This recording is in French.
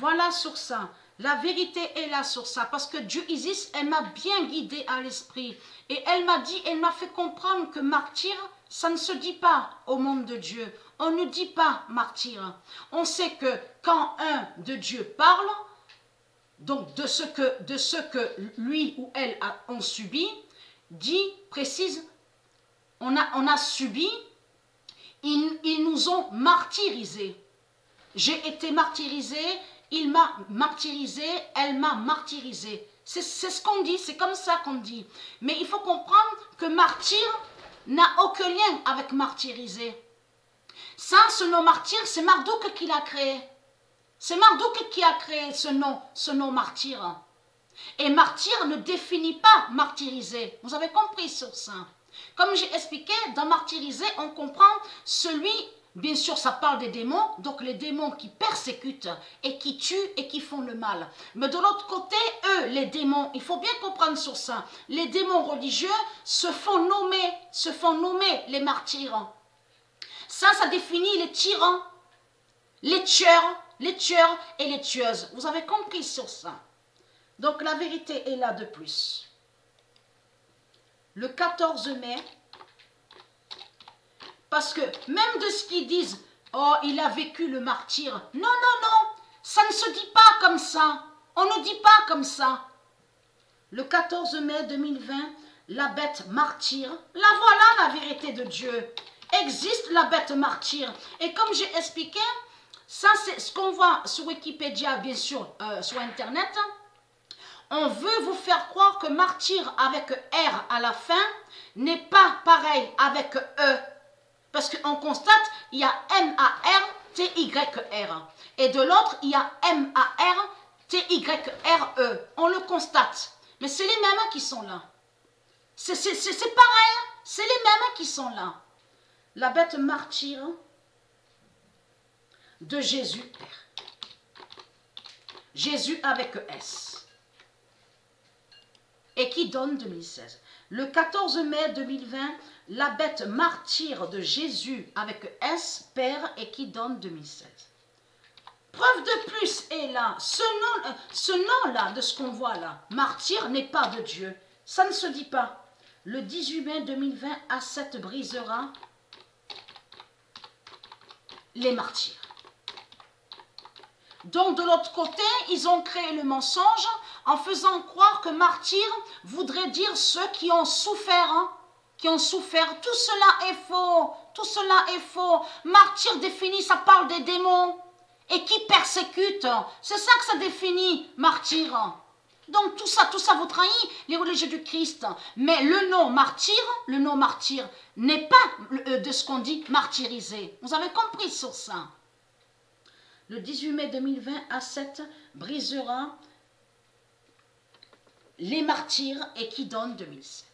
Voilà sur ça. La vérité est là sur ça. Parce que Dieu Isis, elle m'a bien guidée à l'esprit. Et elle m'a dit, elle m'a fait comprendre que martyr, ça ne se dit pas au monde de Dieu. On ne dit pas martyr. On sait que quand un de Dieu parle, donc de ce que lui ou elle ont subi, dit, précise, on a subi, ils nous ont martyrisés. J'ai été martyrisé, il m'a martyrisé, elle m'a martyrisé. C'est ce qu'on dit, c'est comme ça qu'on dit. Mais il faut comprendre que martyr n'a aucun lien avec martyrisé. Ça, ce nom martyr, c'est Marduk qui l'a créé. C'est Marduk qui a créé ce nom martyr. Et martyr ne définit pas martyrisé. Vous avez compris sur ça. Comme j'ai expliqué, dans martyrisé, on comprend celui, bien sûr ça parle des démons, donc les démons qui persécutent et qui tuent et qui font le mal. Mais de l'autre côté, eux, les démons, il faut bien comprendre sur ça, les démons religieux se font nommer les martyrs. Ça définit les tyrans, les tueurs et les tueuses. Vous avez compris sur ça. Donc la vérité est là de plus. Le 14 mai, parce que même de ce qu'ils disent, oh, il a vécu le martyr. Non, non, non, ça ne se dit pas comme ça. On ne dit pas comme ça. Le 14 mai 2020, la bête martyr, la voilà la vérité de Dieu. Existe la bête martyr. Et comme j'ai expliqué, ça c'est ce qu'on voit sur Wikipédia, bien sûr, sur Internet. On veut vous faire croire que martyr avec R à la fin n'est pas pareil avec E. Parce qu'on constate, il y a M-A-R-T-Y-R. Et de l'autre, il y a M-A-R-T-Y-R-E. On le constate. Mais c'est les mêmes qui sont là. C'est pareil. C'est les mêmes qui sont là. La bête martyre de Jésus Père. Jésus avec S. Et qui donne 2016. Le 14 mai 2020, la bête martyre de Jésus avec S, Père, et qui donne 2016. Preuve de plus est là. Ce nom-là, de ce qu'on voit là, martyr n'est pas de Dieu. Ça ne se dit pas. Le 18 mai 2020, A7 brisera les martyrs. Donc de l'autre côté, ils ont créé le mensonge en faisant croire que martyr voudrait dire ceux qui ont souffert. Qui ont souffert. Tout cela est faux. Tout cela est faux. Martyr définit, ça parle des démons. Et qui persécute. C'est ça que ça définit, martyr. Donc tout ça vous trahit, les religieux du Christ. Mais le nom martyr n'est pas de ce qu'on dit martyrisé. Vous avez compris sur ça. Le 18 mai 2020, A7 brisera les martyrs et qui donne 2007.